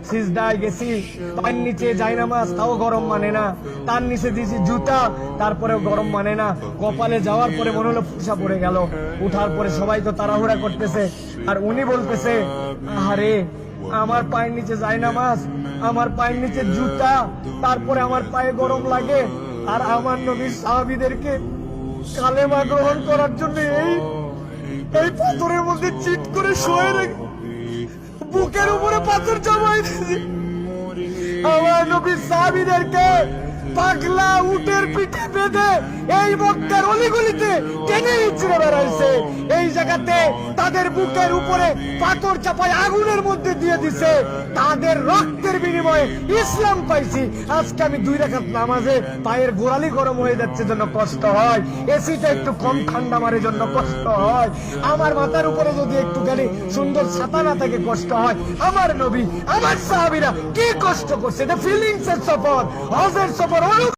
সিজদায় গেছি, পায়ের নিচে যাই নামাজ, তাও গরম মানে না। তার নিচে দিয়েছি জুতা, তারপরেও গরম মানে না। কপালে যাওয়ার পরে মনে হলো ফুসা পড়ে গেল। উঠার পরে সবাই তো তাড়াহুড়া করতেছে, আর উনি বলতেছে, আরে আমার পায়ের নিচে যাই নামাজ, আমার পায়ের নিচে জুতা, তারপরে আমার পায়ে গরম লাগে। আর আমার নবীর সাহাবীদেরকে কালেমা গ্রহণ করার জন্য এই পাথরের মধ্যে চিট করে শুয়ে রেখে বুকের উপরে পাথর জমাই দিয়েছে। আমার নবীর সাহাবীদেরকে পাগলা উটের পিঠে বেঁধে এই মক্কার অলিগলিতে টেনে ইচ্ছড়ে বেড়াইছে। এই জায়গাতে তাদের বুকের উপরে পাথর চাপায় আগুনের মধ্যে দিয়ে দিছে। তাদের রক্তের বিনিময়ে ইসলাম পাইছি। আজকে আমি 2 রাকাত নামাজে পায়ের গোড়ালি গরম হয়ে যাচ্ছে জন্য কষ্ট হয়, এসিটা একটু কম ঠান্ডা মারে জন্য কষ্ট হয়, আমার মাথার উপরে যদি একটুখানি সুন্দর ছাতা না থাকে কষ্ট হয়। আমার নবী, আমার সাহাবীরা কি কষ্ট করছে, এটা ফিলিংস এর সফর, হজের সফর।